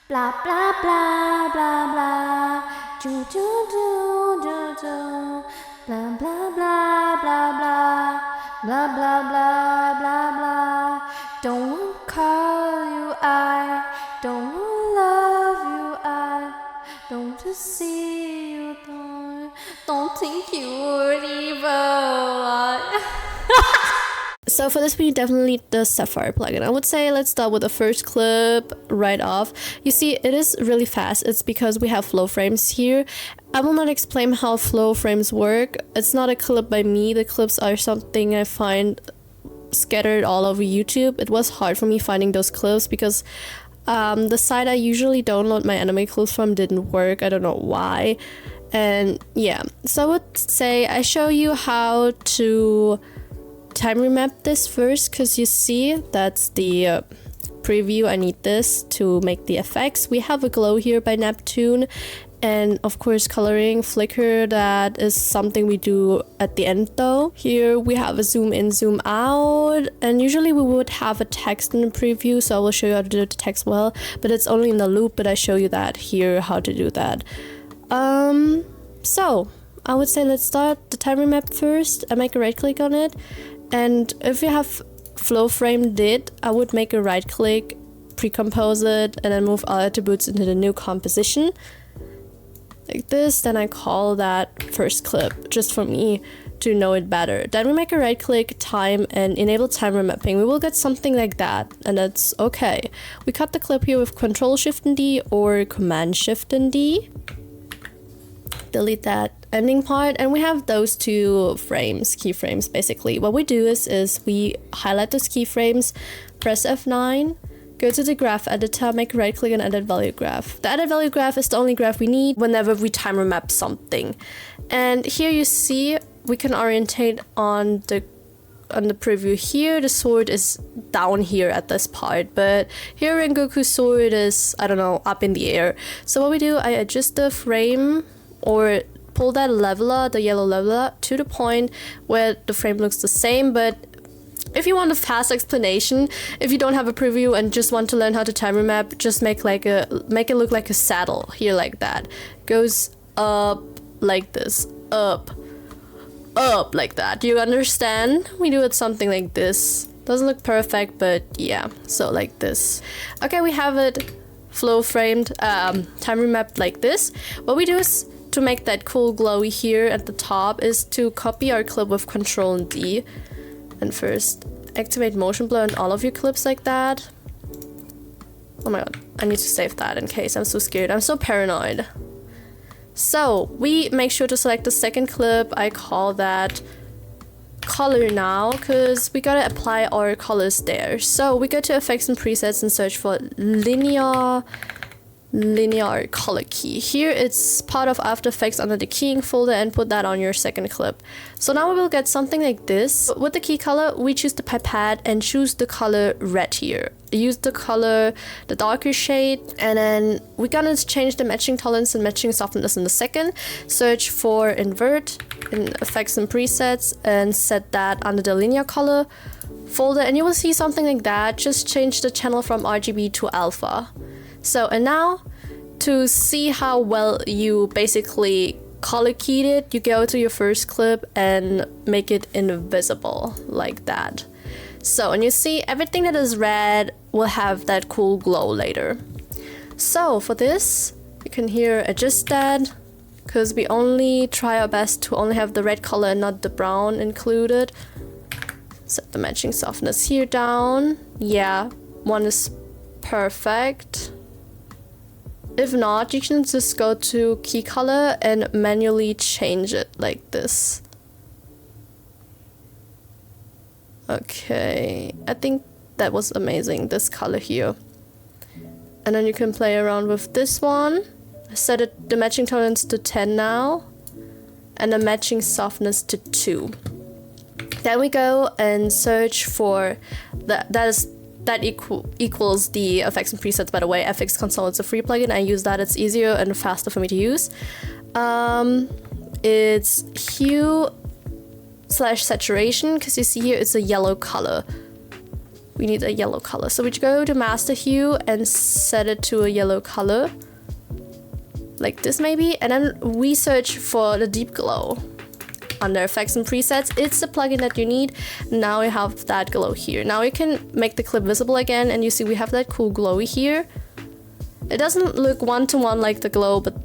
Blah blah blah blah blah. Do do do do do. Blah blah blah blah blah. Blah blah blah blah blah. Don't want to call you I. Don't want to love you I. Don't want to see you don't think you're evil. So for this we definitely need the Sapphire plugin. I would say let's start with the first clip right off. You see it is really fast. It's because we have flow frames here. I will not explain how flow frames work. It's not a clip by me. The clips are something I find scattered all over YouTube. It was hard for me finding those clips because the site I usually download my anime clips from didn't work. I don't know why. And yeah, so I would say I show you how to time remap this first, because you see that's the preview. I need this to make the effects. We have a glow here by Neptune, and of course coloring, flicker, that is something we do at the end though. Here we have a zoom in, zoom out, and usually we would have a text in the preview, so I will show you how to do the text well, but it's only in the loop, but I show you that here how to do that. So I would say let's start the time remap first. I make a right click on it, and if you have flow frame did, I would make a right click, pre-compose it, and then move all attributes into the new composition like this. Then I call that first clip just for me to know it better. Then we make a right click, time, and enable time remapping. We will get something like that, and that's okay. We cut the clip here with Control Shift and D or Command Shift and D. Delete that ending part, and we have those two frames, keyframes basically. What we do is we highlight those keyframes, press F9, go to the graph editor, make a right click and edit value graph. The edit value graph is the only graph we need whenever we time remap something. And here you see we can orientate on the preview here. The sword is down here at this part, but here in Goku's sword is, I don't know, up in the air. So what we do, I adjust the frame or pull that leveler, the yellow leveler, to the point where the frame looks the same. But if you want a fast explanation, if you don't have a preview and just want to learn how to time remap, just make it look like a saddle here, like that. Goes up like this, up like that. Do you understand? We do it something like this. Doesn't look perfect, but yeah, so like this. Okay, we have it flow framed, time remapped like this. What we do is, to make that cool glowy here at the top, is to copy our clip with Control and D. And first, activate motion blur on all of your clips like that. Oh my god, I need to save that in case. I'm so scared. I'm so paranoid. So, we make sure to select the second clip. I call that color now, because we gotta apply our colors there. So, we go to effects and presets and search for linear color key. Here it's part of After Effects under the keying folder, and put that on your second clip. So now we will get something like this. With the key color, we choose the pipette and choose the color red here. Use the color, the darker shade, and then we're gonna change the matching tolerance and matching softness in a second. Search for invert in effects and presets and set that under the linear color folder, and you will see something like that. Just change the channel from RGB to alpha. So, and now to see how well you basically color keyed it, you go to your first clip and make it invisible like that. So, and you see everything that is red will have that cool glow later. So for this, you can here adjust that, because we only try our best to only have the red color and not the brown included. Set the matching softness here down. Yeah, one is perfect. If not, you can just go to key color and manually change it like this. Okay, I think that was amazing, this color here. And then you can play around with this one. Set it, the matching tolerance to 10 now, and the matching softness to 2. Then we go and search for that equals the effects and presets. By the way, FX Console is a free plugin. I use that. It's easier and faster for me to use. It's hue / saturation, because you see here it's a yellow color. we need a yellow color. So we go to master hue and set it to a yellow color, like this maybe, and then we search for the deep glow. Under effects and presets, it's the plugin that you need. Now we have that glow here. Now you can make the clip visible again, and you see we have that cool glowy here. It doesn't look one-to-one like the glow, but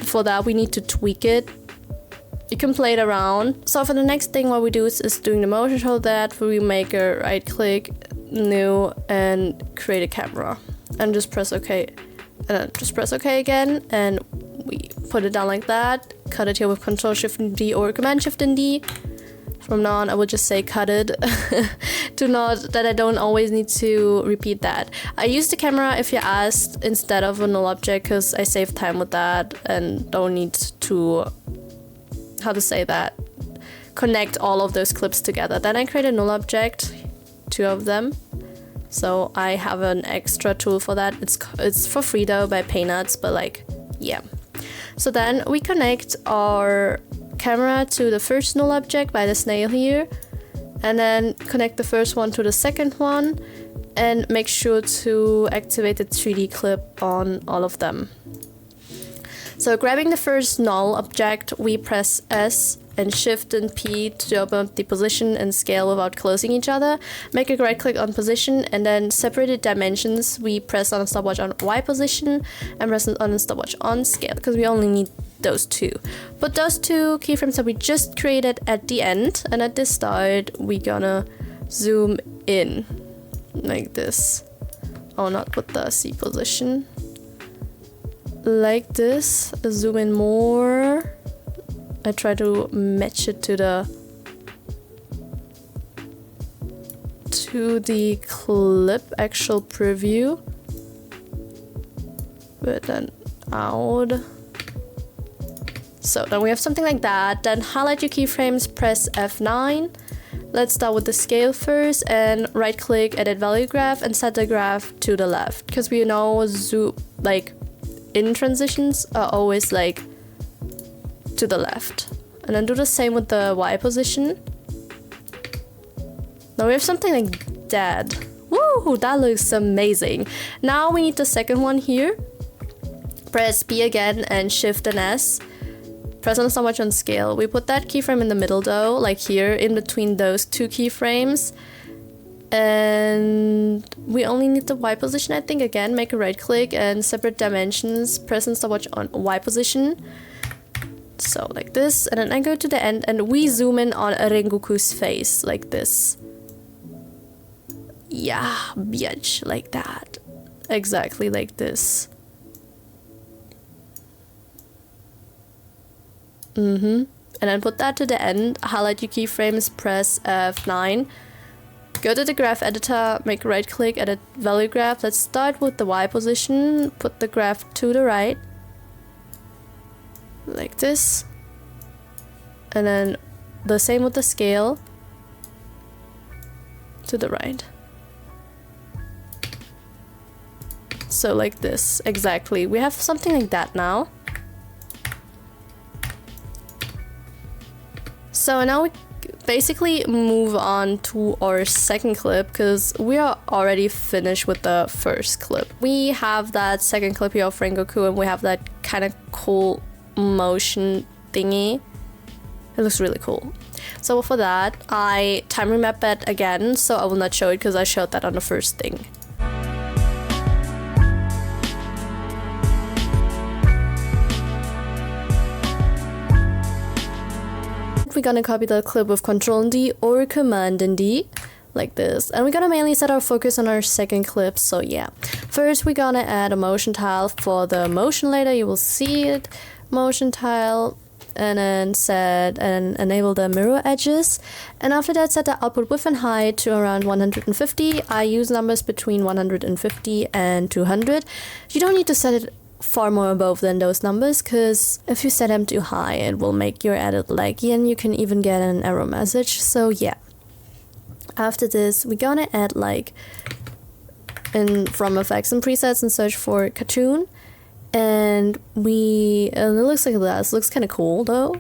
for that we need to tweak it. You can play it around. So for the next thing, what we do is doing the motion control. That we make a right click, new, and create a camera, and just press OK, and then just press OK again, and we put it down like that. Cut it here with Control Shift and D or Command Shift and D. From now on, I will just say cut it that I don't always need to repeat that. I use the camera, if you asked, instead of a null object, because I save time with that and don't need to, how to say that, connect all of those clips together. Then I create a null object, 2 of them. So I have an extra tool for that. It's for free though by Paynuts, but like, yeah. So then we connect our camera to the first null object by the snail here, and then connect the first one to the second one, and make sure to activate the 3D clip on all of them. So grabbing the first null object, we press S and Shift and P to open up the position and scale without closing each other. Make a right click on position, and then separated dimensions, we press on a stopwatch on Y position and press on a stopwatch on scale, because we only need those 2. Put those 2 keyframes that we just created at the end, and at the start we gonna zoom in like this. Oh, not with the C position. Like this. Zoom in more. I try to match it to the clip actual preview, but then out. So then we have something like that. Then highlight your keyframes, press F9. Let's start with the scale first, and right click, edit value graph, and set the graph to the left, because we know like in transitions are always like to the left. And then do the same with the Y position. Now we have something like that. Woo, that looks amazing. Now we need the second one here. Press B again and Shift and S. Press on stopwatch on scale. We put that keyframe in the middle though, like here, in between those 2 keyframes. And we only need the Y position, I think. Again, make a right click and separate dimensions. Press and stopwatch on Y position. So like this, and then I go to the end and we zoom in on Rengoku's face like this. Yeah, bitch, like that. Exactly like this. And then put that to the end, highlight your keyframes, press F9. Go to the graph editor, make a right click, edit value graph. Let's start with the Y position, put the graph to the right. Like this, and then the same with the scale to the right. So like this, exactly. We have something like that now. So now we basically move on to our second clip, because we are already finished with the first clip. We have that second clip here of Rengoku, and we have that kind of cool motion thingy. It looks really cool. So for that, I time remap it again, so I will not show it because I showed that on the first thing. We're gonna copy the clip with Control and D or Command and D, like this. And we're gonna mainly set our focus on our second clip, so yeah. First, we're gonna add a motion tile for the motion later, you will see it. Motion tile, and then set and enable the mirror edges, and after that set the output width and height to around 150. I use numbers between 150 and 200. You don't need to set it far more above than those numbers, because if you set them too high it will make your edit laggy and you can even get an error message. So yeah, after this we're gonna add like from effects and presets and search for cartoon. And it looks like this. Looks kind of cool though,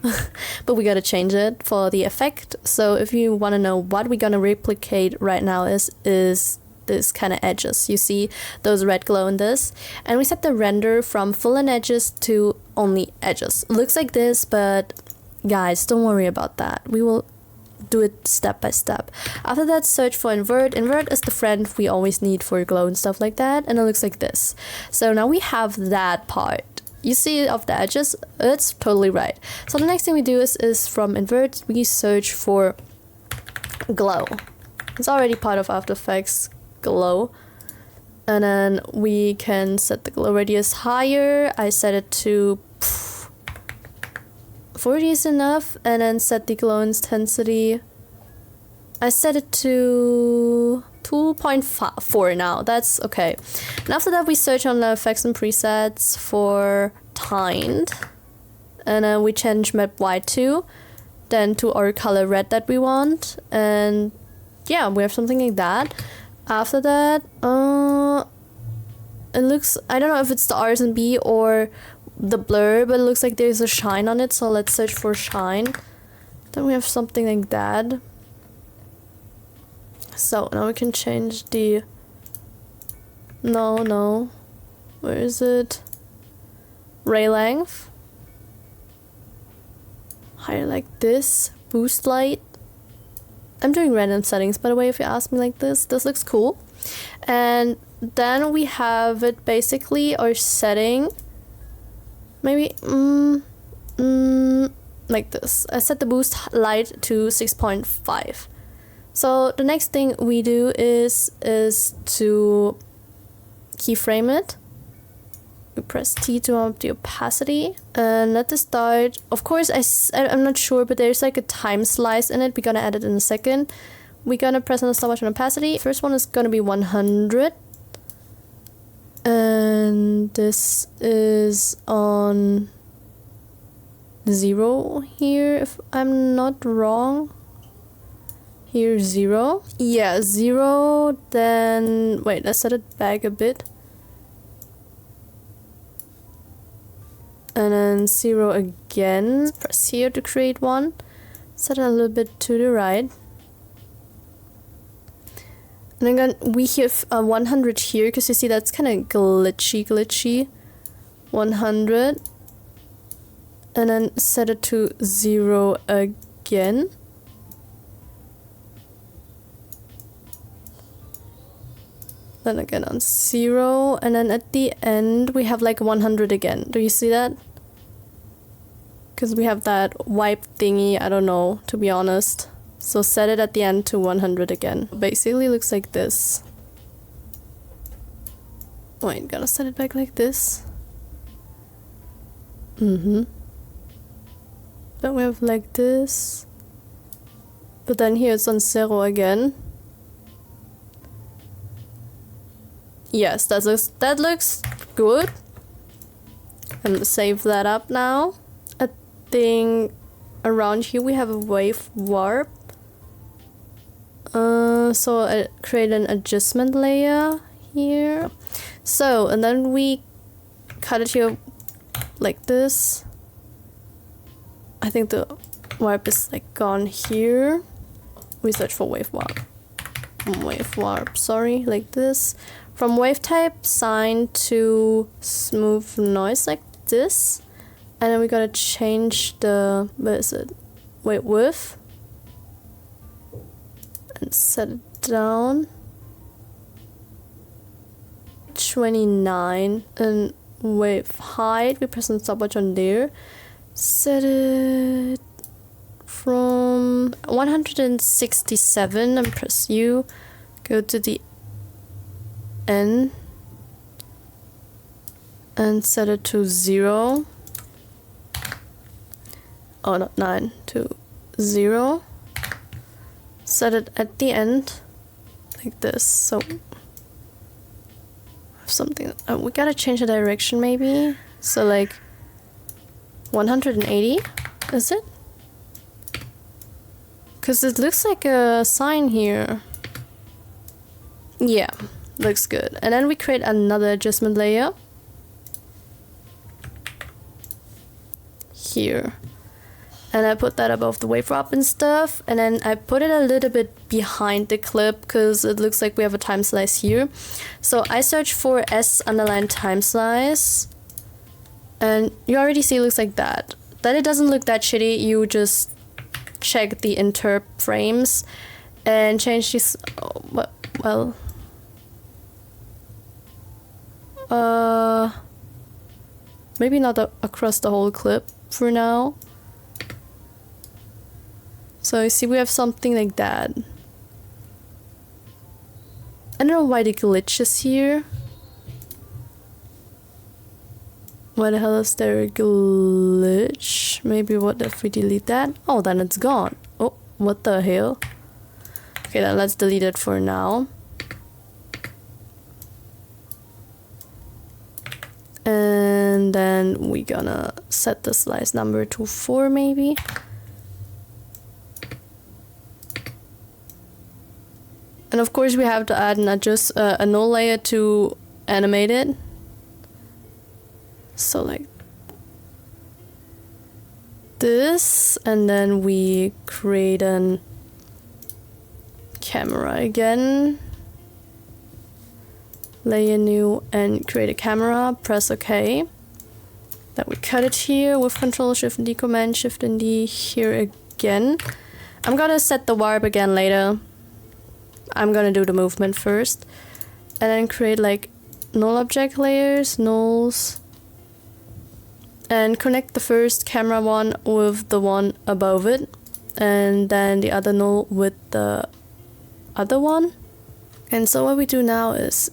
but we gotta change it for the effect. So if you want to know what we're gonna replicate right now is this kind of edges. You see those red glow in this. And we set the render from full and edges to only edges. It looks like this, but guys, don't worry about that. We will do it step by step. After that, search for invert. Invert is the friend we always need for glow and stuff like that, and it looks like this. So now we have that part. You see it off the edges, it's totally right. So the next thing we do is from invert, we search for glow. It's already part of After Effects glow. And then we can set the glow radius higher. I set it to 40 is enough, and then set the glow intensity. I set it to 2.4 now. That's okay. And after that, we search on the effects and presets for tined, and then we change map white to, then to our color red that we want, and yeah, we have something like that. After that, it looks, I don't know if it's the RSB or the blur, but it looks like there's a shine on it, so let's search for shine. Then we have something like that. So now we can change the where is it? Ray length. Higher like this. Boost light. I'm doing random settings, by the way, if you ask me like this. This looks cool. And then we have it basically our setting. Maybe like this. I set the boost light to 6.5. So the next thing we do is to keyframe it. We press T to up the opacity and let this start. Of course, I'm not sure, but there's like a time slice in it. We're gonna add it in a second. We're gonna press on the stopwatch on opacity. First one is gonna be 100. And this is on 0 here, if I'm not wrong. Here 0. Yeah, 0. Then wait, let's set it back a bit. And then 0 again. Press here to create one. Set it a little bit to the right. And then we have 100 here, because you see that's kind of glitchy. 100. And then set it to 0 again. Then again on 0. And then at the end we have like 100 again. Do you see that? Because we have that wipe thingy, I don't know, to be honest. So set it at the end to 100 again. Basically looks like this. Wait, gotta set it back like this. Then we have like this. But then here it's on 0 again. Yes, that looks good. And save that up now. I think around here we have a wave warp. So I create an adjustment layer here. So, and then we cut it here like this. I think the warp is like gone here. We search for wave warp. Wave warp, sorry, like this. From wave type, sine to smooth noise like this. And then we gotta change the, where is it? Wait, width. And set it down. 29. And wave height, we press the stopwatch on there. Set it from 167 and press U. Go to the N and set it to 0. Oh, not 9, to 0. Set it at the end like this. So something we gotta change the direction maybe. So like 180, is it? Because it looks like a sign here. Yeah, looks good. And then we create another adjustment layer here. and I put that above the wave wrap and stuff, and then I put it a little bit behind the clip because it looks like we have a time slice here. So I search for S underline time slice, and you already see it looks like that. That it doesn't look that shitty, you just check the interp frames and change these. Well, maybe not across the whole clip for now. So you see we have something like that. I don't know why the glitch is here. Why the hell is there a glitch? Maybe what if we delete that? Oh, then it's gone. Oh, what the hell? Okay, then let's delete it for now. And then we're gonna set the slice number to 4 maybe. And of course we have to add a null layer to animate it. So like this, and then we create a camera again. Layer new and create a camera, press OK. Then we cut it here with Control Shift and D Command Shift and D here again. I'm gonna set the warp again later. I'm gonna do the movement first. And then create like null object layers, nulls. And connect the first camera one with the one above it. And then the other null with the other one. And so what we do now is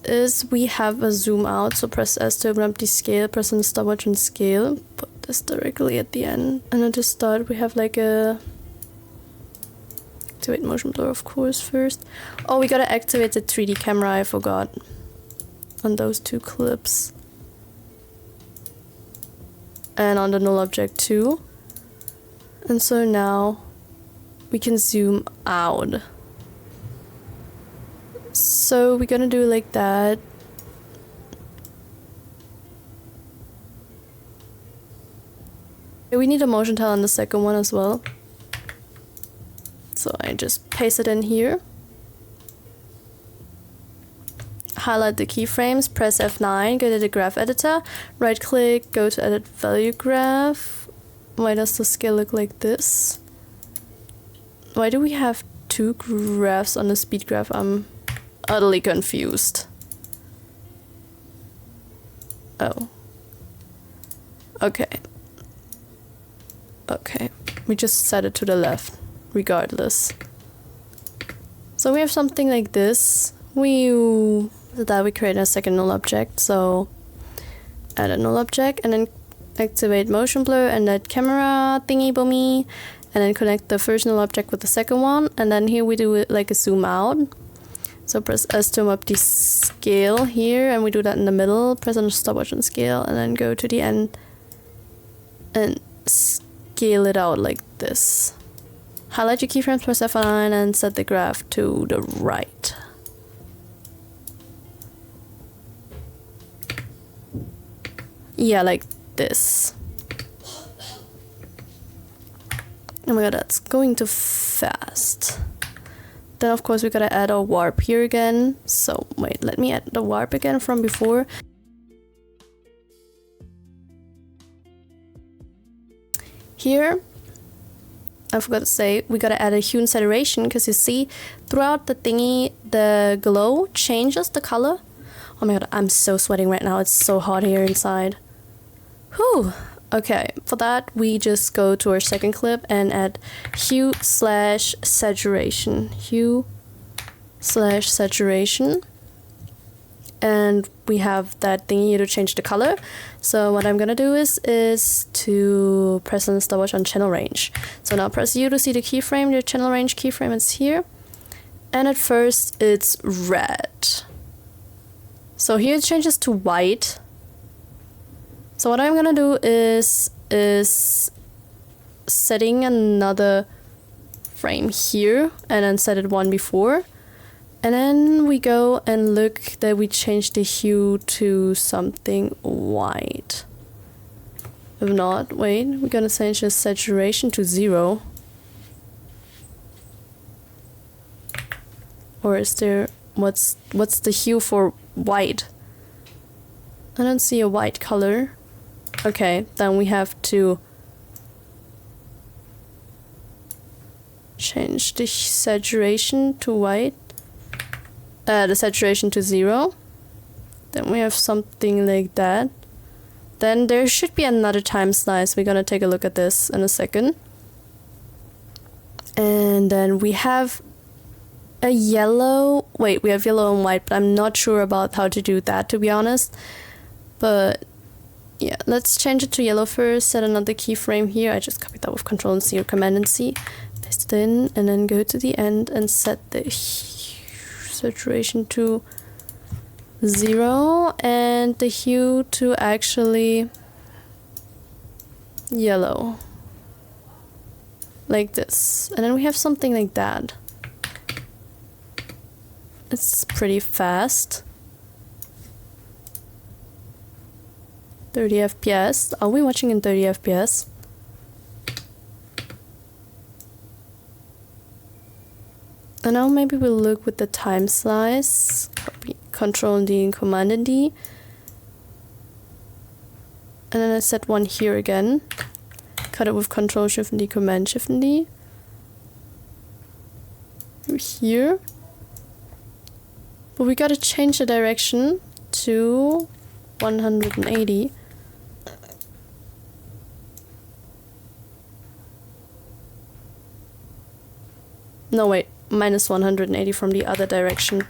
we have a zoom out. So press S to open up the scale, press on the stopwatch and scale. Put this directly at the end. And at the start we have like a... Activate motion blur of course first. Oh, we gotta activate the 3D camera, I forgot. On those two clips. And on the null object too. And so now we can zoom out. So we're gonna do like that. We need a motion tile on the second one as well. So I just paste it in here. Highlight the keyframes, press F9, go to the graph editor, right click, go to edit value graph. Why does the scale look like this? Why do we have two graphs on the speed graph? I'm utterly confused. Oh. Okay. Okay. We just set it to the left, regardless. So we have something like this. After that we create a second null object, so add a null object and then activate motion blur and that camera thingy boomy, and then connect the first null object with the second one, and then here we do it like a zoom out. So press S to up the scale here, and we do that in the middle, press on the stopwatch and scale, and then go to the end and scale it out like this. Highlight your keyframes, press F9 and set the graph to the right. Yeah, like this. Oh my god, that's going too fast. Then of course we gotta add a warp here again. So wait, let me add the warp again from before. Here, I forgot to say, we gotta add a hue and saturation, because you see throughout the thingy the glow changes the color. Oh my god, I'm so sweating right now, it's so hot here inside. Whew. Okay, for that we just go to our second clip and add hue slash saturation. Hue slash saturation. And we have that thingy here to change the color. So what I'm gonna do is to press on the stopwatch on channel range. So now press U to see the keyframe, the channel range keyframe is here. And at first it's red. So here it changes to white. So what I'm gonna do is setting another frame here and then set it one before. And then we go and look that we change the hue to something white. If not, wait, we're gonna change the saturation to 0. Or is there, what's the hue for white? I don't see a white color. Okay, then we have to change the saturation to white. The saturation to 0. Then we have something like that. Then there should be another time slice. We're gonna take a look at this in a second. And then we have a yellow. Wait, we have yellow and white, but I'm not sure about how to do that, to be honest. But yeah, let's change it to yellow first. Set another keyframe here. I just copied that with Control and C or Command and C. Paste it in, and then go to the end and set the saturation to 0 and the hue to actually yellow, like this. And then we have something like that. It's pretty fast. 30 FPS. Are we watching in 30 FPS? And now maybe we'll look with the time slice. Copy, Control D and Command and D. And then I set one here again. Cut it with Control Shift and D, Command Shift and D. Here. But we gotta change the direction to 180. No, wait. Minus 180 from the other direction.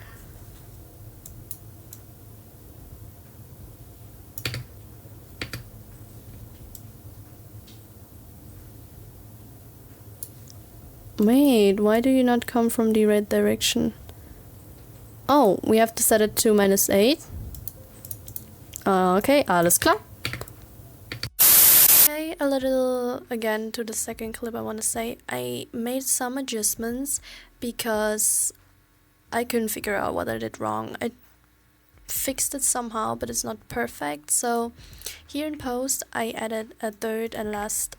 Wait, why do you not come from the right direction? Oh, we have to set it to -8. Okay, alles klar. Okay, a little again to the second clip. I want to say I made some adjustments because I couldn't figure out what I did wrong. I fixed it somehow, but it's not perfect. So here in post, I added a third and last,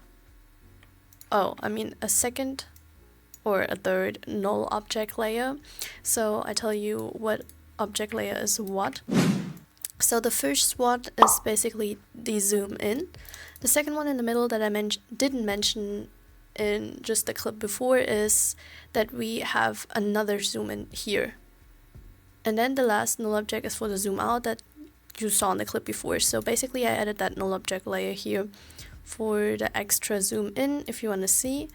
a second or a third null object layer. So I tell you what object layer is what. So the first one is basically the zoom in. The second one in the middle that I didn't mention in just the clip before is that we have another zoom in here. And then the last null object is for the zoom out that you saw in the clip before. So basically I added that null object layer here for the extra zoom in. If you want to see,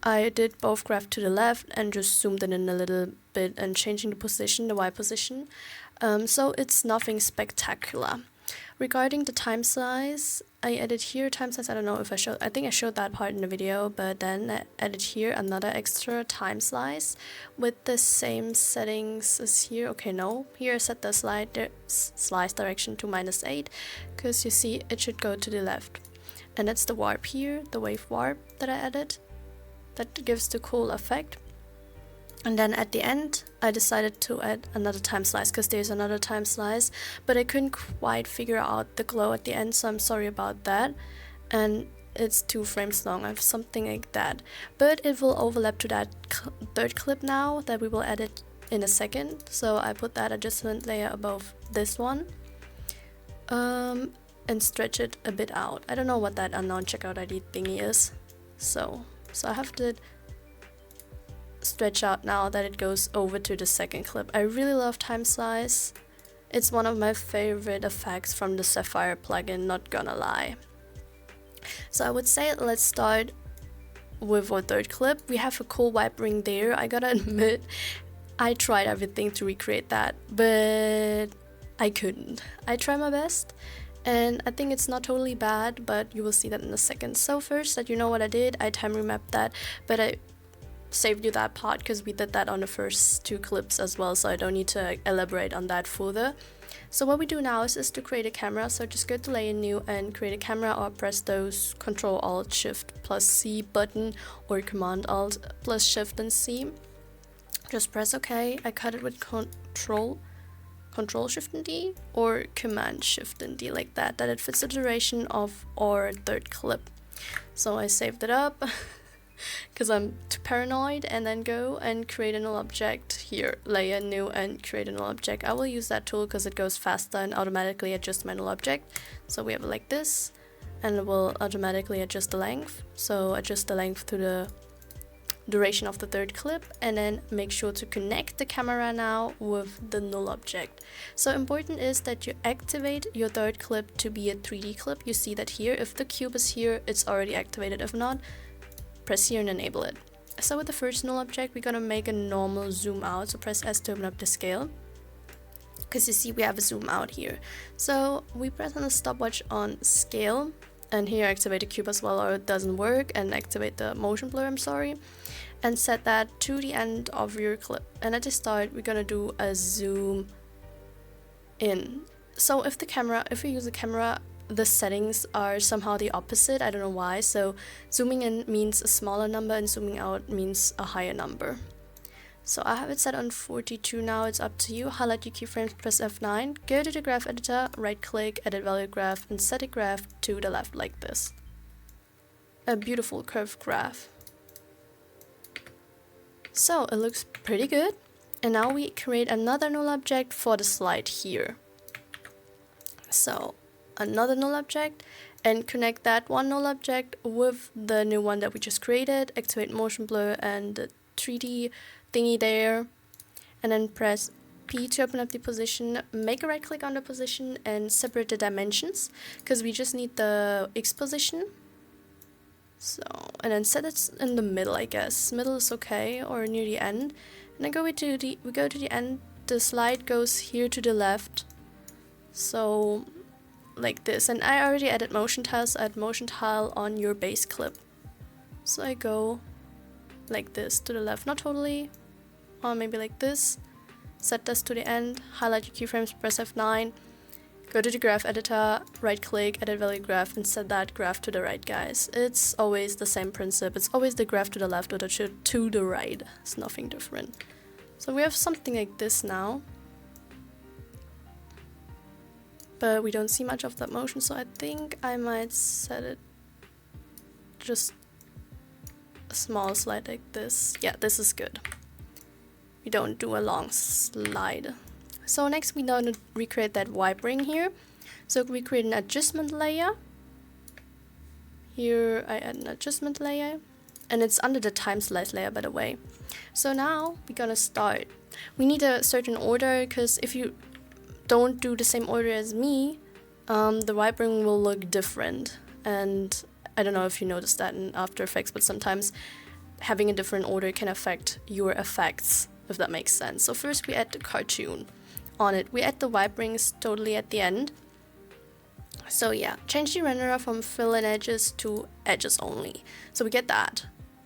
I did both graph to the left and just zoomed it in a little bit and changing the position, the Y position. So it's nothing spectacular. Regarding the time slice, I added here time slice. I don't know if I think I showed that part in the video, but then I added here another extra time slice with the same settings as here. Okay, no, here I set the slice direction to -8 because you see it should go to the left. And that's the warp here, the wave warp that I added. That gives the cool effect. And then at the end, I decided to add another time slice because there's another time slice, but I couldn't quite figure out the glow at the end, so I'm sorry about that. And it's 2 frames long, I have something like that. But it will overlap to that third clip now that we will edit in a second. So I put that adjustment layer above this one. And stretch it a bit out. I don't know what that unknown checkout ID thingy is. So I have to stretch out now that it goes over to the second clip. I really love time slice. It's one of my favorite effects from the Sapphire plugin, not gonna lie. So I would say let's start with our third clip. We have a cool wipe ring there. I gotta admit, I tried everything to recreate that, but I couldn't. I tried my best. And I think it's not totally bad, but you will see that in a second. So first, that you know what I did, I time remapped that, but I saved you that part because we did that on the first 2 clips as well, so I don't need to elaborate on that further. So what we do now is to create a camera. So just go to layer new and create a camera, or press those Control Alt Shift plus C button or Command Alt plus Shift and C. Just press OK. I cut it with Control Control Shift and D or Command Shift and D, like that it fits the duration of our third clip. So I saved it up because I'm too paranoid, and then go and create a null object here, layer new and create a null object. I will use that tool because it goes faster and automatically adjust my null object. So we have it like this, and it will automatically adjust the length. So adjust the length to the duration of the third clip, and then make sure to connect the camera now with the null object. So important is that you activate your third clip to be a 3D clip. You see that here, if the cube is here, it's already activated. If not, press here and enable it. So with the first null object, we're gonna make a normal zoom out. So press S to open up the scale, because you see we have a zoom out here. So we press on the stopwatch on scale, and here activate the cube as well, or it doesn't work, and activate the motion blur, I'm sorry, and set that to the end of your clip. And at the start, we're gonna do a zoom in. So if you use a camera, the settings are somehow the opposite. I don't know why. So zooming in means a smaller number and zooming out means a higher number. So I have it set on 42 now. It's up to you. Highlight your keyframes, press F9, go to the graph editor, right click, edit value graph, and set a graph to the left like this. A beautiful curved graph. So it looks pretty good. And now we create another null object for the slide here. So another null object, and connect that one null object with the new one that we just created. Activate motion blur and the 3D thingy there, and then press P to open up the position. Make a right click on the position and separate the dimensions, because we just need the X position. So, and then set it in the middle, I guess. Middle is okay, or near the end. And then we go to the end. The slide goes here to the left. So like this, and I already added motion tiles. I add motion tile on your base clip. So I go like this to the left, not totally, or maybe like this. Set this to the end, highlight your keyframes, press F9, go to the graph editor, right click, edit value graph, and set that graph to the right, guys. It's always the same principle. It's always the graph to the left or to the right. It's nothing different. So we have something like this now. But we don't see much of that motion, so I think I might set it just a small slide like this. Yeah, this is good. We don't do a long slide. So next we now recreate that wipe ring here. So we create an adjustment layer. Here I add an adjustment layer, and it's under the time slice layer, by the way. So now we're gonna start. We need a certain order, because if you don't do the same order as me, the wipe ring will look different. And I don't know if you noticed that in After Effects, but sometimes having a different order can affect your effects, if that makes sense. So first we add the cartoon on it. We add the wipe rings totally at the end. So yeah, change the renderer from fill and edges to edges only. So we get that.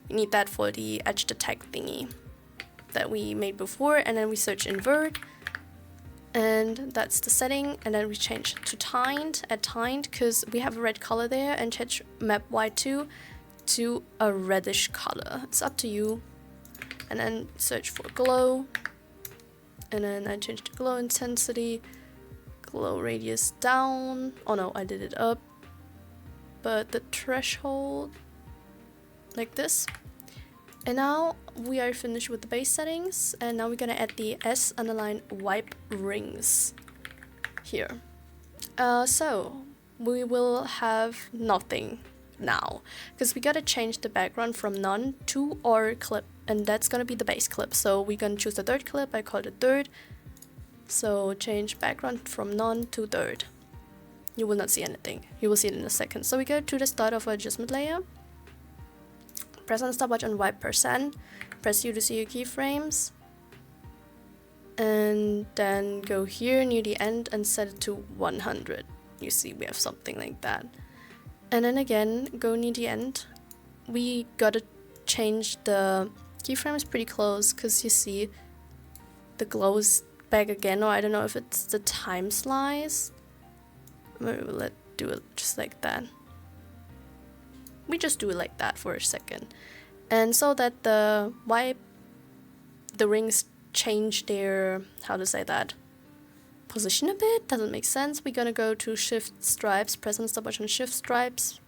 We need that for the edge detect thingy that we made before, and then we search invert. And that's the setting, and then we change to tined, add tined, because we have a red color there, and change map Y2 to a reddish color. It's up to you. And then search for glow, and then I change the glow intensity, glow radius down. Oh no, I did it up. But the threshold, like this. And now we are finished with the base settings, and now we're gonna add the S underline wipe rings here. So we will have nothing now, because we gotta change the background from none to our clip, and that's gonna be the base clip. So we're gonna choose the third clip. I call it third. So change background from none to third. You will not see anything. You will see it in a second. So we go to the start of our adjustment layer. Press on the stopwatch on wipe %, press U to see your keyframes, and then go here near the end and set it to 100. You see we have something like that. And then again, go near the end. We gotta change the keyframes pretty close, because you see the glow is back again, or I don't know if it's the time slice. Maybe let's do it just like that. We just do it like that for a second. And so that the rings change their, how to say that, position a bit. Doesn't make sense. We're gonna go to shift stripes, press and stopwatch on shift stripes,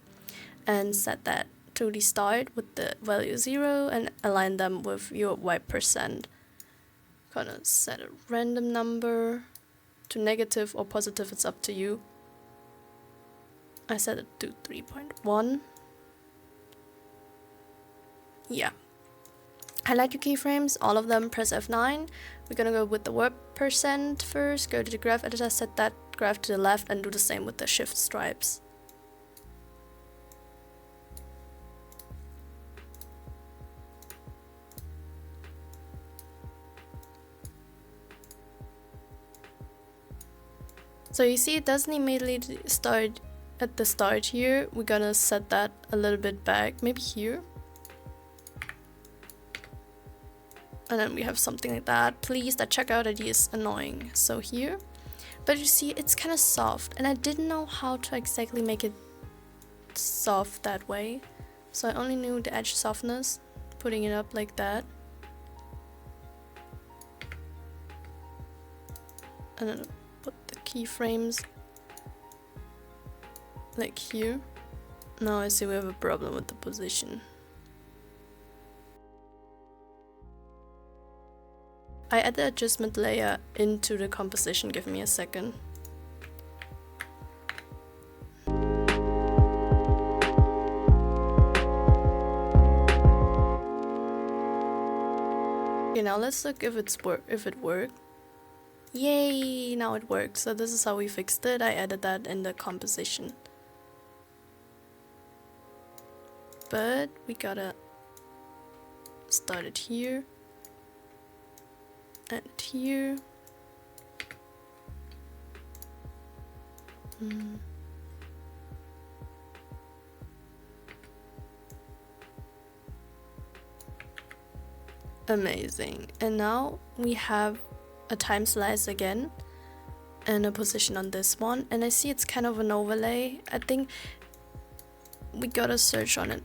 and set that to the start with the value 0 and align them with your white percent. Gonna set a random number to negative or positive, it's up to you. I set it to 3.1. Yeah. Highlight your keyframes, all of them, press F9. We're gonna go with the warp percent first, go to the graph editor, set that graph to the left, and do the same with the shift stripes. So you see it doesn't immediately start at the start here. We're gonna set that a little bit back, maybe here. And then we have something like that. Please, that checkout ID is annoying. So here, but you see it's kind of soft, and I didn't know how to exactly make it soft that way. So I only knew the edge softness, putting it up like that. And then put the keyframes like here. Now I see we have a problem with the position. I add the adjustment layer into the composition, give me a second. Okay, now let's look if it worked. Yay, now it worked. So this is how we fixed it. I added that in the composition. But we gotta start it here. And here. Amazing. And now we have a time slice again and a position on this one, and I see it's kind of an overlay. I think we gotta search on it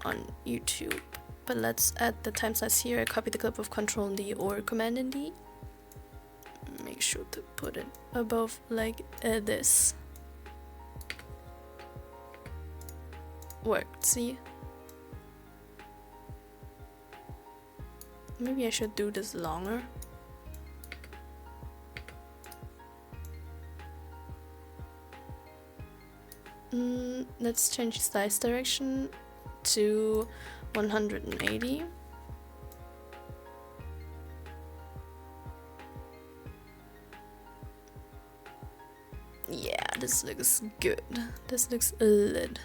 on YouTube. But let's add the time slice here. I copy the clip of Ctrl D or Command D. Make sure to put it above like this. Worked, see? Maybe I should do this longer. Let's change the slice direction to 180. Yeah, this looks good. This looks lit.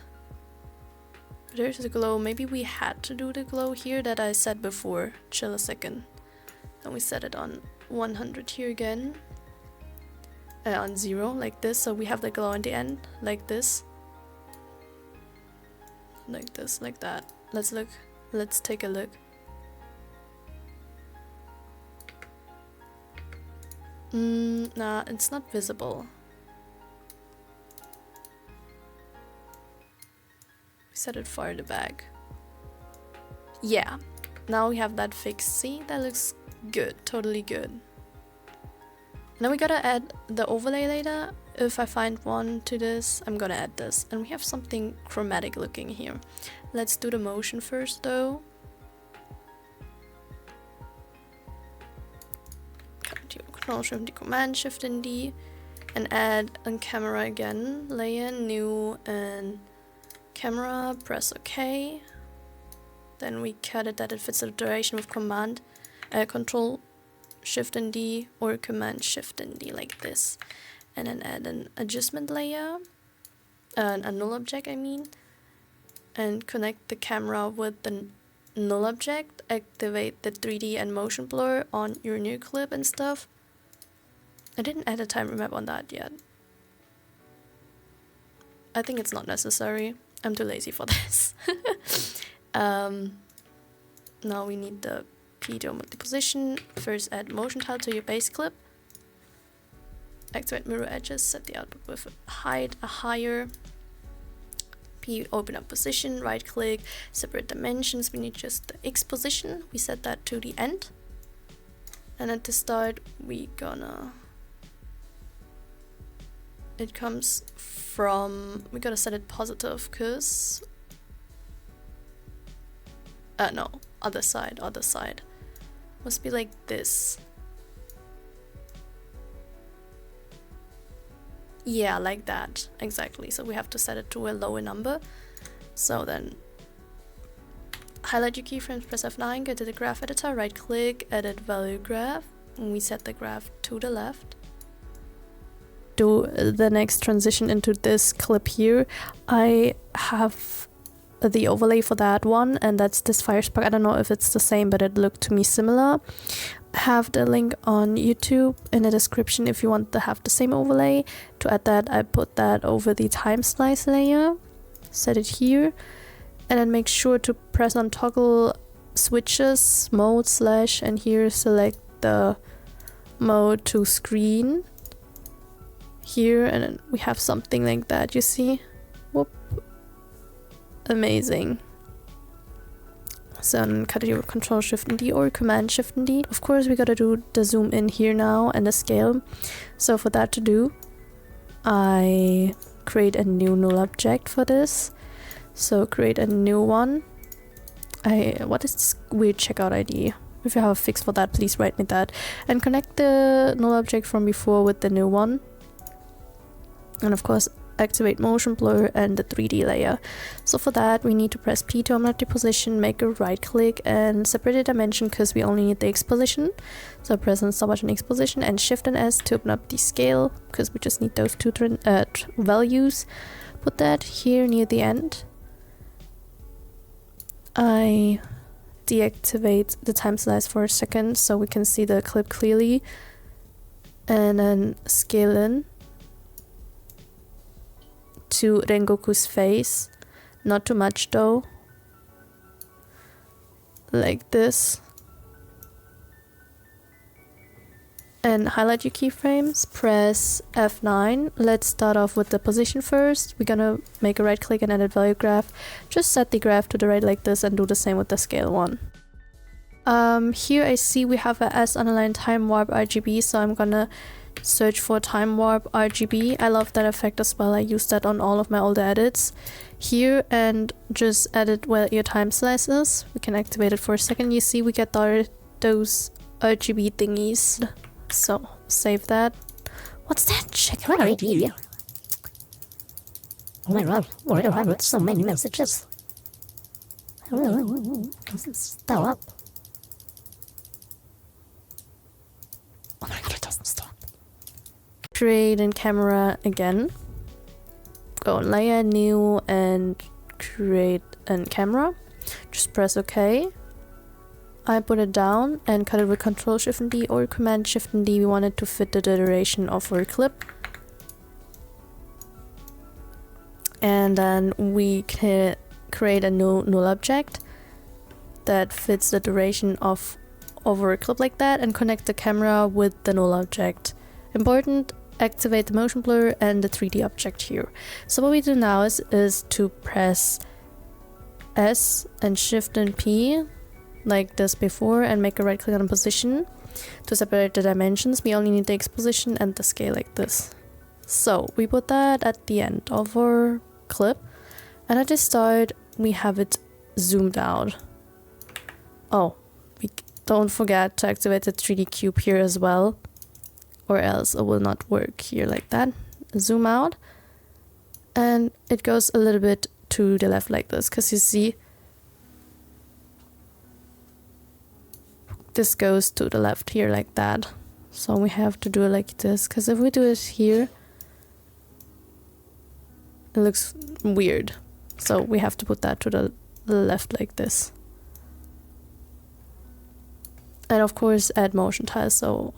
There's the glow. Maybe we had to do the glow here that I said before. Chill a second. Then we set it on 100 here again. On 0 like this, so we have the glow in the end like this. Like this, like that. Let's look. Let's take a look. Nah, it's not visible. We set it farther back. Yeah, now we have that fixed. See, that looks good, totally good. Now we gotta add the overlay later. If I find one to this, I'm gonna add this. And we have something chromatic looking here. Let's do the motion first though. Control Shift D, Command Shift and D, and add on camera again. Layer, new, and camera. Press OK. Then we cut it that it fits the duration with Command, Control Shift and D, or Command Shift and D like this. And then add an adjustment layer, a null object I mean, and connect the camera with the null object. Activate the 3D and motion blur on your new clip and stuff. I didn't add a time remap on that yet. I think it's not necessary. I'm too lazy for this. Now we need the PDO multi-position. First add motion tile to your base clip. Activate mirror edges, set the output with a higher. P, open up position, right click, separate dimensions. We need just the X position. We set that to the end. And at the start, we gonna it comes from, we gotta set it positive, cause no, other side, must be like this. Yeah, like that, exactly. So we have to set it to a lower number. So then highlight your keyframes, press F9, go to the graph editor, right click, edit value graph, and we set the graph to the left. Do the next transition into this clip here. I have the overlay for that one, and that's this fire spark. I don't know if it's the same, but it looked to me similar. I have the link on YouTube in the description if you want to have the same overlay. To add that, I put that over the time slice layer, set it here, and then make sure to press on toggle switches, mode / and here select the mode to screen here, and then we have something like that, you see? Whoop. Amazing. So then cut it with Control Shift and D or Command Shift and D. Of course we gotta do the zoom in here now and the scale. So for that to do, I create a new null object for this. So create a new one. What is this weird checkout ID? If you have a fix for that, please write me that. And connect the null object from before with the new one. And of course activate motion blur and the 3D layer. So for that we need to press P to unlock the position, make a right click and separate the dimension because we only need the X position. So press on stopwatch and X position and Shift and S to open up the scale because we just need those two values. Put that here near the end. I deactivate the time slice for a second so we can see the clip clearly, and then scale in to Rengoku's face, not too much though, like this, and highlight your keyframes, press F9. Let's start off with the position first. We're gonna make a right click and edit value graph. Just set the graph to the right like this and do the same with the scale one. Here I see we have a S underline time warp RGB, so I'm gonna search for time warp RGB. I love that effect as well. I use that on all of my older edits here, and just edit where your time slice is. We can activate it for a second. You see we get those RGB thingies. So save that. What's that? Check out RGB. Oh my god, why do I have so many messages? Stop up. Oh my god, it doesn't stop. Create in camera again. Go on layer, new, and create in camera. Just press OK. I put it down and cut it with Control Shift and D or Command Shift and D. We want it to fit the duration of our clip. And then we can create a new null object that fits the duration of our clip like that, and connect the camera with the null object. Important, activate the motion blur and the 3D object here. So what we do now is to press S and Shift and P like this before, and make a right click on position. To separate the dimensions we only need the X position and the scale like this. So we put that at the end of our clip, and at the start we have it zoomed out. Oh, we don't forget to activate the 3D cube here as well, or else it will not work here like that. Zoom out, and it goes a little bit to the left like this, because you see this goes to the left here like that. So we have to do it like this, because if we do it here it looks weird. So we have to put that to the left like this. And of course add motion tile. So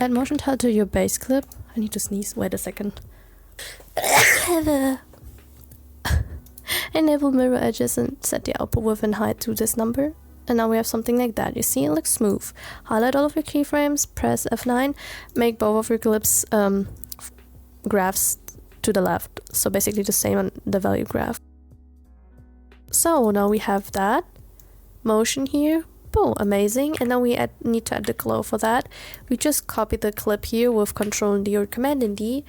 add motion tile to your base clip. I need to sneeze, wait a second. Enable mirror edges and set the output width and height to this number. And now we have something like that. You see, it looks smooth. Highlight all of your keyframes, press F9, make both of your clips graphs to the left. So basically the same on the value graph. So now we have that motion here, Boom, amazing. And then we need to add the glow for that. We just copy the clip here with Ctrl D or Command D,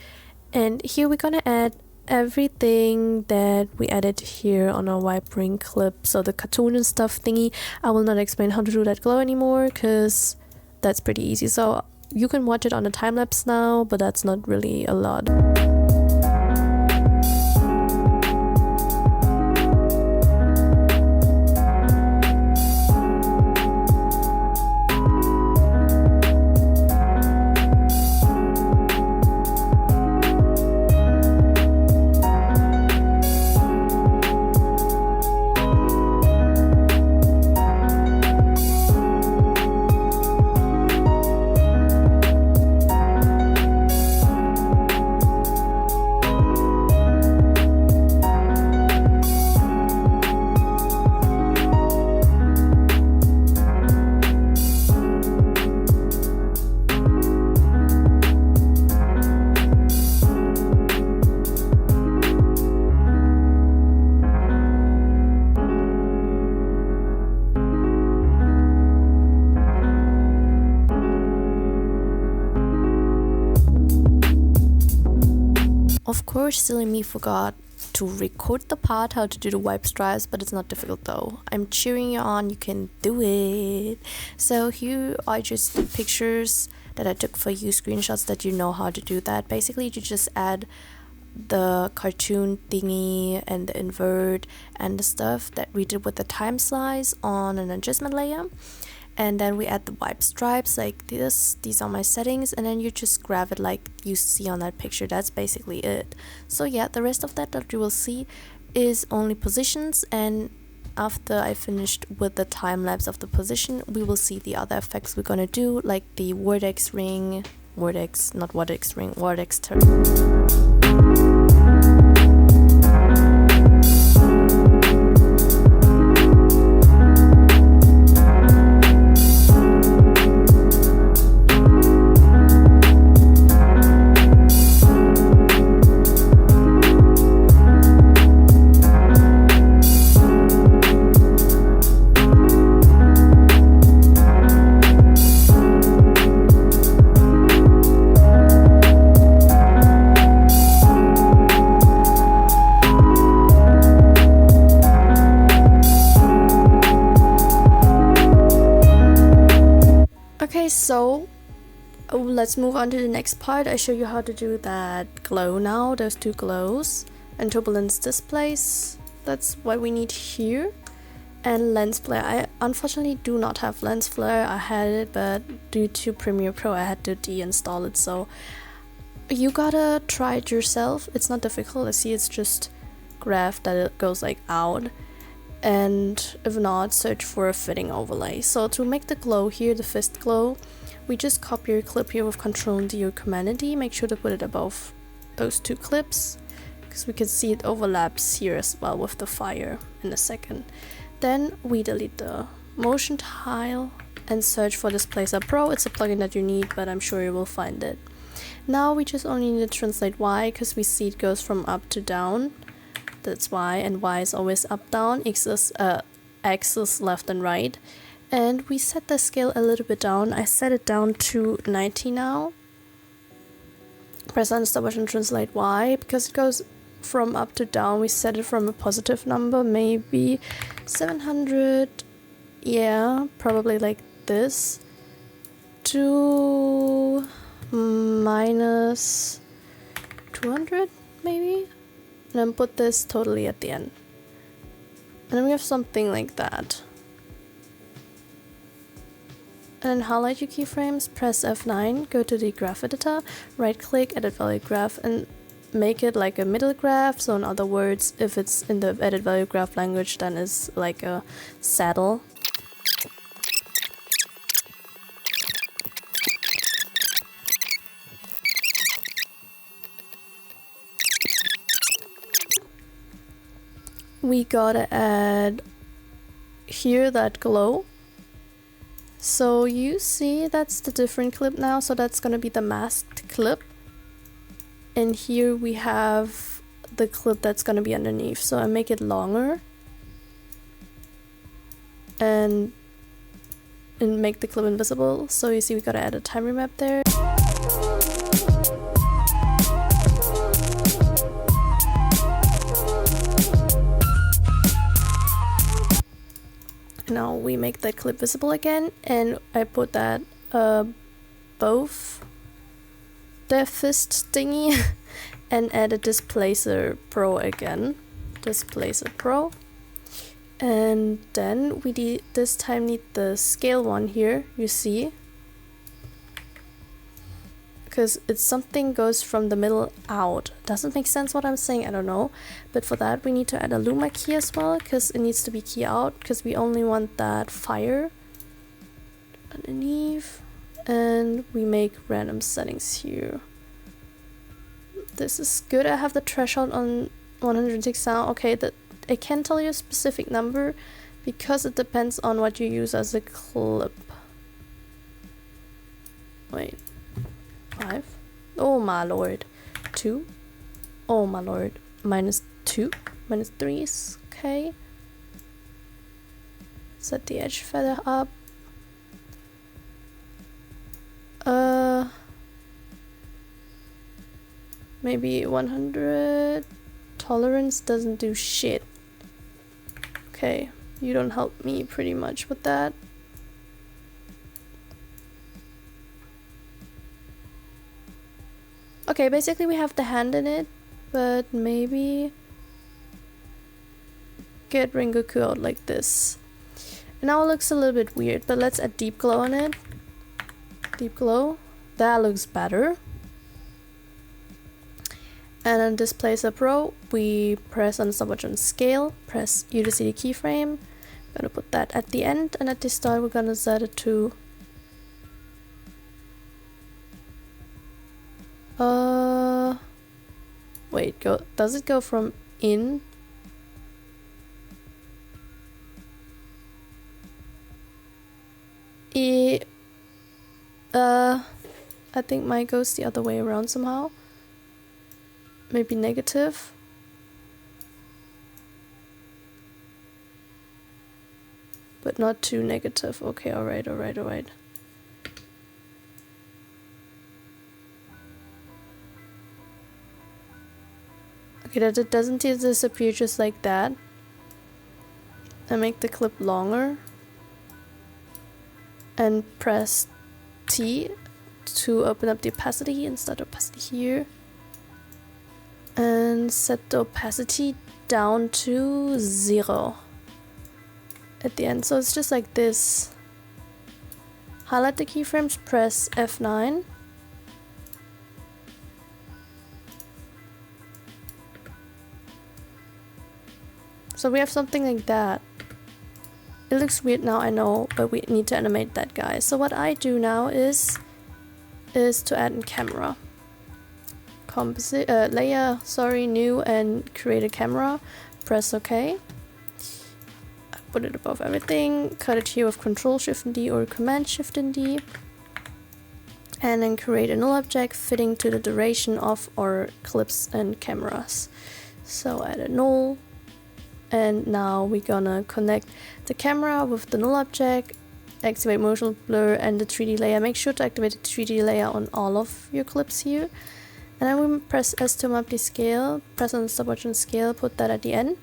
and here we're gonna add everything that we added here on our wipe ring clip. So the cartoon and stuff thingy. I will not explain how to do that glow anymore because that's pretty easy. So you can watch it on a time lapse now, but that's not really a lot. Of course, silly me forgot to record the part how to do the wipe stripes, but it's not difficult though. I'm cheering you on, you can do it. So here are just the pictures that I took for you, screenshots that you know how to do that. Basically, you just add the cartoon thingy and the invert and the stuff that we did with the time slice on an adjustment layer. And then we add the wipe stripes like this. These are my settings, and then you just grab it like you see on that picture. That's basically it. So yeah, the rest of that you will see is only positions, and after I finished with the time lapse of the position, we will see the other effects we're gonna do, like the vortex ring, vortex turn. Okay, so let's move on to the next part. I show you how to do that glow now, those two glows, and turbulence displays. That's what we need here. And lens flare. I unfortunately do not have lens flare. I had it, but due to Premiere Pro I had to deinstall it, so you gotta try it yourself. It's not difficult. I see it's just graph that it goes like out, and if not, search for a fitting overlay. So to make the glow here, the fist glow, we just copy your clip here with Ctrl D or Command D. Make sure to put it above those two clips, because we can see it overlaps here as well with the fire in a second. Then we delete the motion tile and search for Displacer Pro. It's a plugin that you need, but I'm sure you will find it. Now we just only need to translate Y, because we see it goes from up to down. That's Y, and Y is always up, down, X is left and right. And we set the scale a little bit down. I set it down to 90 now. Press on stop button, translate Y, because it goes from up to down. We set it from a positive number, maybe 700, yeah, probably like this, to minus 200 maybe. And then put this totally at the end. And then we have something like that. And then highlight your keyframes, press F9, go to the graph editor, right click, edit value graph, and make it like a middle graph. So in other words, if it's in the edit value graph language, then it's like a saddle. We gotta add here that glow. So you see that's the different clip now, so that's gonna be the masked clip. And here we have the clip that's gonna be underneath, so I make it longer. And and make the clip invisible. So you see we gotta add a time remap there. Now we make that clip visible again, and I put that both the fist thingy and add a displacer pro again. Displacer pro. And then we this time need the scale one here, you see. Because it's something goes from the middle out. Doesn't make sense what I'm saying, I don't know. But for that we need to add a luma key as well, because it needs to be key out, because we only want that fire underneath. And we make random settings here. This is good. I have the threshold on 106 now. Okay, that I can't tell you a specific number because it depends on what you use as a clip. Wait. 5. Oh my lord. 2. Oh my lord. -2. -3 is okay. Set the edge feather up. Maybe 100. Tolerance doesn't do shit. Okay, you don't help me pretty much with that. Okay, basically we have the hand in it, but maybe get Rengoku out like this. And now it looks a little bit weird, but let's add deep glow on it. Deep glow. That looks better. And on Displacer Pro, we press on the stopwatch on scale, press U to see the keyframe. We're gonna put that at the end, and at the start we're gonna set it to wait, does it go from in? I think mine goes the other way around somehow. Maybe negative. But not too negative. Okay, alright. Okay, that it doesn't disappear just like that. I make the clip longer. And press T to open up the opacity and start opacity here. And set the opacity down to 0 at the end. So it's just like this. Highlight the keyframes, press F9. So we have something like that. It looks weird now, I know, but we need to animate that guy. So what I do now is to add a camera. Composite layer, new, and create a camera. Press OK. Put it above everything. Cut it here with Control Shift and D or Command Shift and D. And then create a null object fitting to the duration of our clips and cameras. So add a null. And now we're gonna connect the camera with the null object, activate motion blur and the 3D layer. Make sure to activate the 3D layer on all of your clips here. And then we press S to map the scale, press on the stopwatch on scale, put that at the end.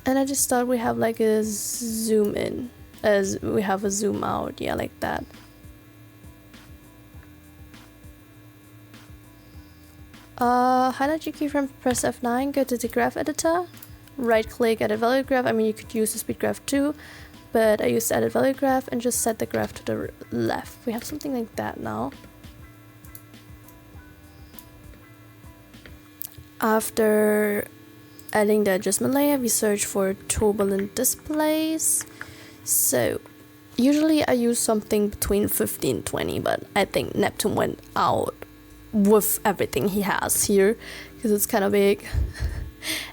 And at the start we have like a zoom in, as we have a zoom out, yeah, like that. Highlight your keyframe, press F9, go to the graph editor. Right click edit value graph. I mean, you could use the speed graph too, but I use edit value graph and just set the graph to the left. We have something like that now. After adding the adjustment layer, we search for turbulent displays. So usually I use something between 15 and 20, but I think Neptune went out with everything he has here because it's kind of big.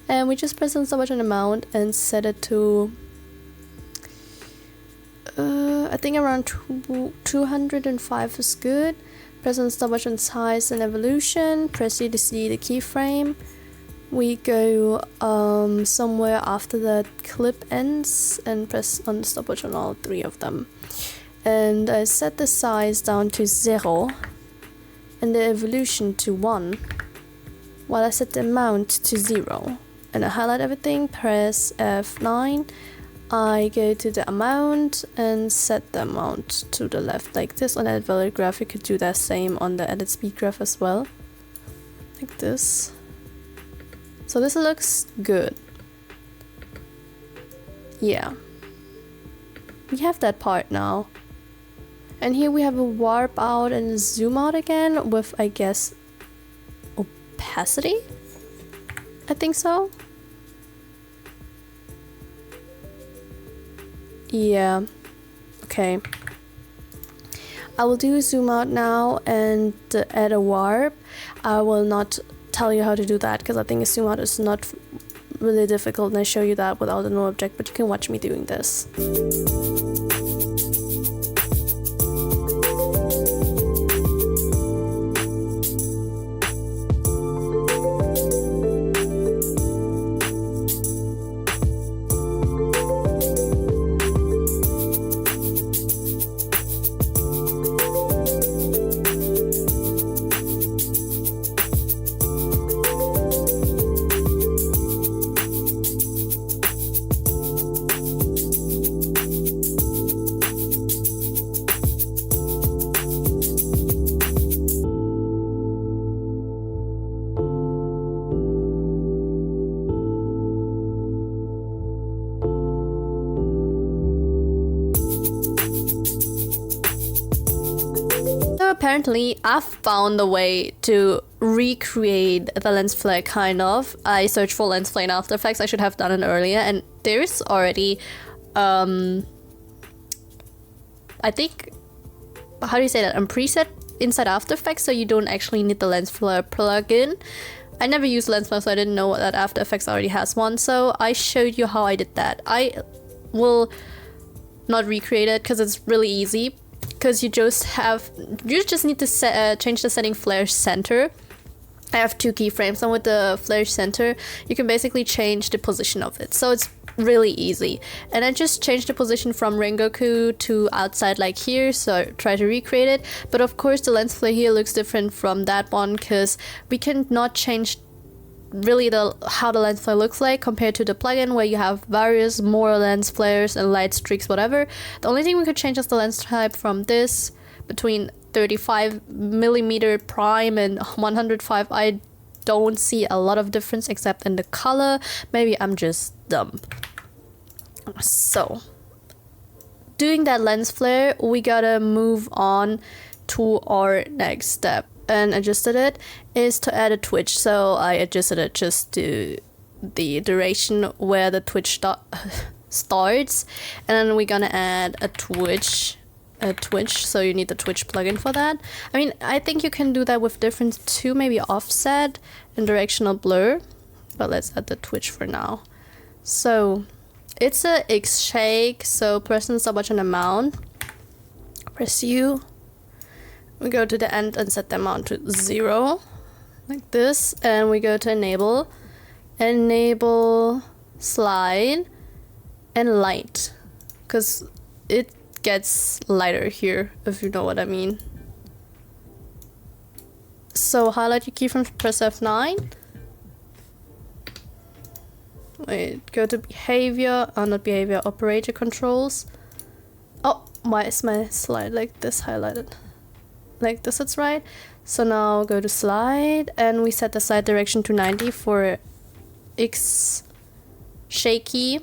And we just press on stopwatch on amount and set it to I think around 205 is good. Press on stopwatch on size and evolution, press C to see the keyframe. we go somewhere after that clip ends and press on the stopwatch on all 3 of them. And I set the size down to 0 and the evolution to 1, while I set the amount to 0. And I highlight everything, press F9. I go to the amount and set the amount to the left like this. On edit value graph, you could do that same on the edit speed graph as well, like this. So this looks good. Yeah, we have that part now. And here we have a warp out and a zoom out again with, I guess, opacity? I think so. Yeah, okay. I will do a zoom out now and add a warp. I will not tell you how to do that because I think a zoom out is not really difficult, and I show you that without a null object, but you can watch me doing this. Apparently, I've found a way to recreate the lens flare, kind of. I searched for lens flare in After Effects. I should have done it earlier, and there's already, I think, how do you say that? A preset inside After Effects, so you don't actually need the lens flare plugin. I never used lens flare, so I didn't know that After Effects already has one, so I showed you how I did that. I will not recreate it because it's really easy. Because you just need to change the setting flare center. I have 2 keyframes, and with the flare center you can basically change the position of it, so it's really easy. And I just changed the position from Rengoku to outside like here, so I try to recreate it. But of course the lens flare here looks different from that one because we can not change really how the lens flare looks like compared to the plugin, where you have various more lens flares and light streaks, whatever. The only thing we could change is the lens type from this between 35mm prime and 105. I don't see a lot of difference except in the color. Maybe I'm just dumb. So doing that lens flare, we gotta move on to our next step and adjusted it, is to add a twitch. So I adjusted it just to the duration where the twitch starts, and then we're gonna add a twitch, so you need the twitch plugin for that. I mean, I think you can do that with different too, maybe offset and directional blur, but let's add the twitch for now. So it's a X shake, so press the stopwatch on amount, press U. We go to the end and set the amount to 0, like this, and we go to enable slide and light, because it gets lighter here, if you know what I mean. So highlight your keyframes, press F9. Wait, go to behavior, not behavior, operator controls. Oh, why is my slide like this highlighted? Like this, it's right. So now go to slide, and we set the slide direction to 90 for X shaky,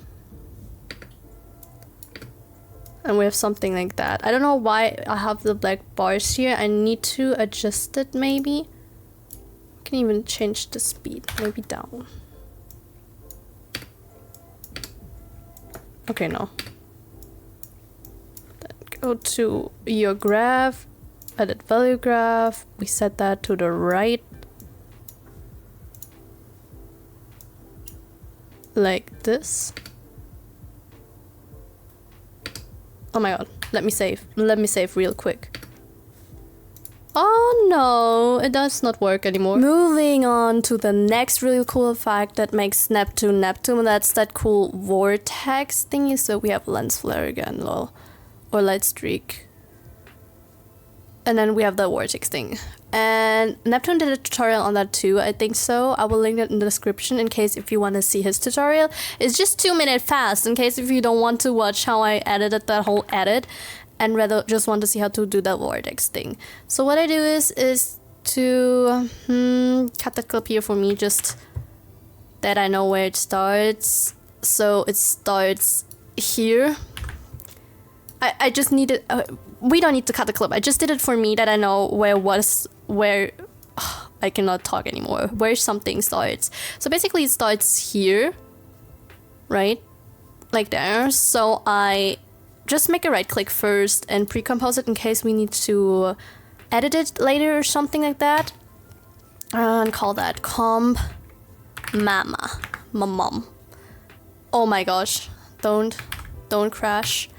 and we have something like that. I don't know why I have the black bars here. I need to adjust it. Maybe I can even change the speed, maybe down. Okay, no. Then go to your graph, edit value graph, we set that to the right, like this. Oh my god, let me save real quick. Oh no, it does not work anymore. Moving on to the next really cool effect that makes Neptune Neptune. That's that cool vortex thingy. So we have lens flare again, lol. Or light streak. And then we have the vortex thing. And Neptune did a tutorial on that too, I think so. I will link it in the description in case if you want to see his tutorial. It's just 2-minute fast in case if you don't want to watch how I edited that whole edit. And rather just want to see how to do that vortex thing. So what I do is to cut the clip here for me, just that I know where it starts. So it starts here. I just needed, we don't need to cut the clip. I just did it for me that I know where I cannot talk anymore, where something starts. So basically it starts here, right? Like there. So I just make a right click first and pre-compose it in case we need to edit it later or something like that. And call that comp mama. Mom. Oh my gosh. Don't crash.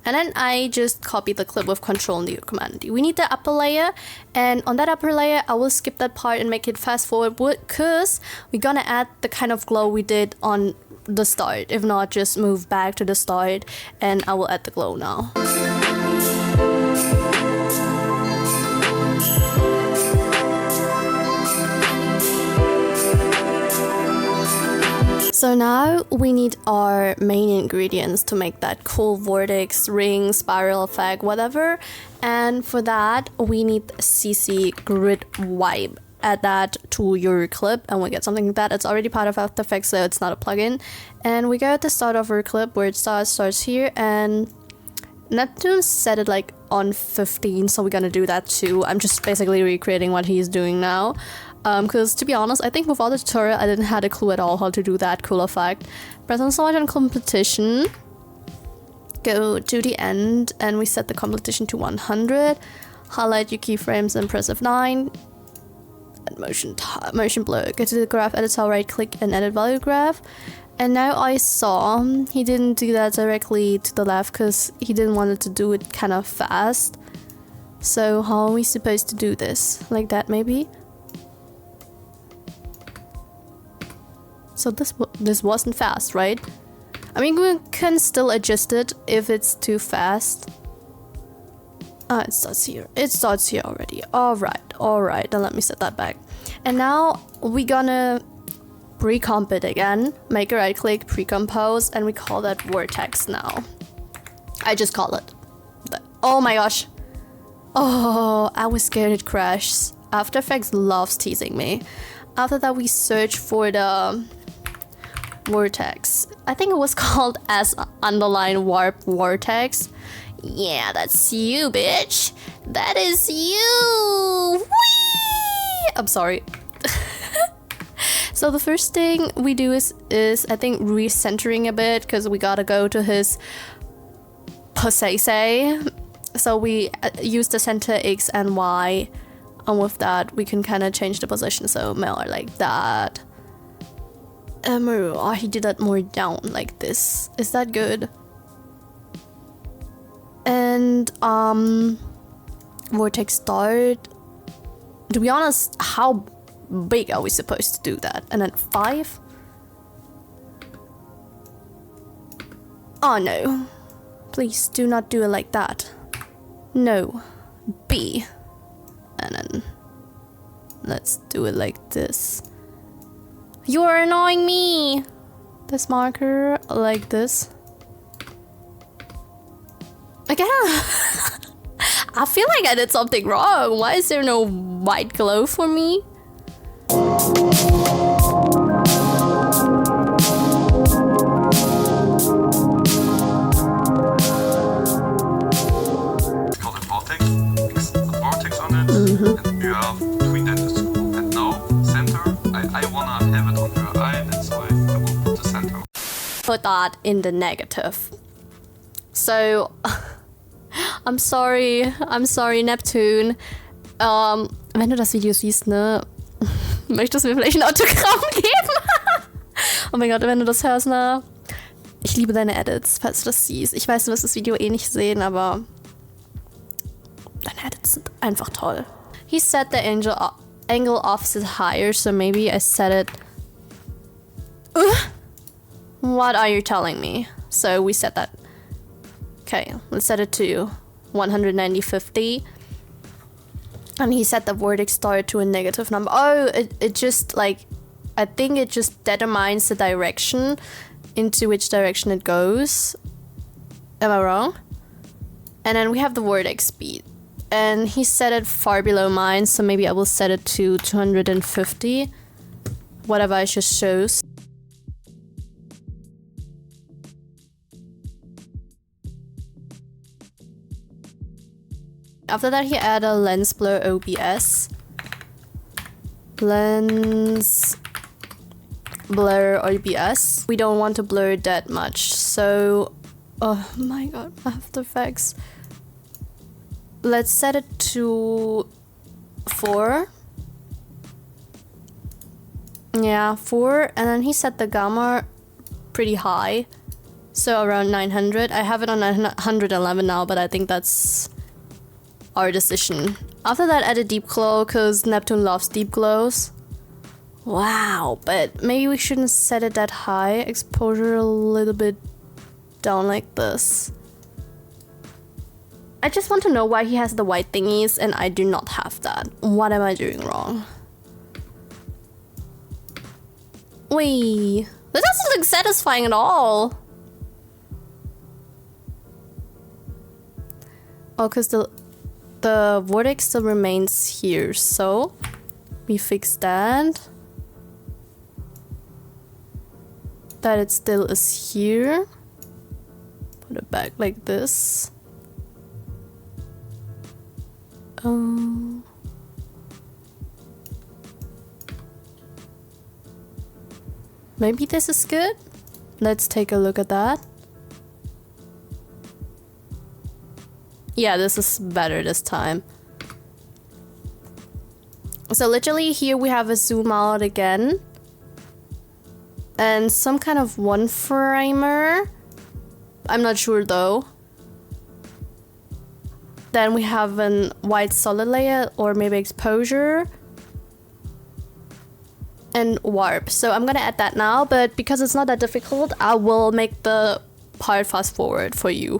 And then I just copy the clip with Control and the Command D. We need the upper layer, and on that upper layer I will skip that part and make it fast forward because we're gonna add the kind of glow we did on the start. If not, just move back to the start and I will add the glow now. So now we need our main ingredients to make that cool vortex, ring, spiral effect, whatever. And for that we need CC grid wipe. Add that to your clip and we get something like that. It's already part of After Effects, so it's not a plugin. And we go at the start of our clip where it starts here, and Neptune set it like on 15, so we're gonna do that too. I'm just basically recreating what he's doing now. Because to be honest, I think without the tutorial I didn't have a clue at all how to do that cool effect. Press on select on competition, go to the end, and we set the competition to 100. Highlight your keyframes and press F9. And motion blur. Go to the graph editor, right click and edit value graph. And now I saw he didn't do that directly to the left because he didn't want it to do it kind of fast. So how are we supposed to do this? Like that maybe? So this wasn't fast, right? I mean, we can still adjust it if it's too fast. It starts here. It starts here already. Alright, then let me set that back. And now we're gonna pre-comp it again. Make a right click, pre-compose, and we call that vortex now. I just call it. Oh my gosh. Oh, I was scared it crashes. After Effects loves teasing me. After that we search for the vortex. I think it was called S_warp vortex. Yeah, that's you, bitch. That is you. Whee! I'm sorry. So the first thing we do is I think recentering a bit because we gotta go to his posese. So we use the center X and Y, and with that we can kind of change the position so more like that. Oh, he did that more down like this. Is that good? And vortex start. To be honest, how big are we supposed to do that? And then 5? Oh no. Please do not do it like that. No. B. And then let's do it like this. You're annoying me! This marker like this. Again, I feel like I did something wrong. Why is there no white glow for me? It's called a vortex. It's a vortex on it, and you have between that is cool. And now center. I wanna have it on her eye. That's why I will put the center. Put that in the negative. So, I'm sorry, Neptune. Wenn du das Video siehst, ne, möchtest du mir vielleicht ein Autogramm geben? Oh mein Gott, wenn du das hörst, ne, ich liebe deine Edits, falls du das siehst. Ich weiß, du wirst das Video eh nicht sehen, aber deine Edits sind einfach toll. he set the angle offset higher, so maybe I set it... What are you telling me? So we set that. Okay, let's set it to 190.50. And he set the vortex star to a negative number. Oh, it just like, I think it just determines the direction into which direction it goes. Am I wrong? And then we have the vortex speed. And he set it far below mine, so maybe I will set it to 250. Whatever I just shows. After that, he added a lens blur OBS. Lens blur OBS. We don't want to blur it that much, so... Oh my god, After Effects. Let's set it to 4. Yeah, 4. And then he set the gamma pretty high. So around 900. I have it on 911 now, but I think that's our decision. After that, add a deep glow, because Neptune loves deep glows. Wow, but maybe we shouldn't set it that high. Exposure a little bit down like this. I just want to know why he has the white thingies and I do not have that. What am I doing wrong? Wait, this doesn't look satisfying at all. Oh, because the vortex still remains here, so we fix that. That it still is here. Put it back like this. Maybe this is good. Let's take a look at that. Yeah, this is better this time. So literally here we have a zoom out again. And some kind of one framer. I'm not sure though. Then we have an white solid layer or maybe exposure. And warp. So I'm gonna add that now, but because it's not that difficult, I will make the part fast forward for you.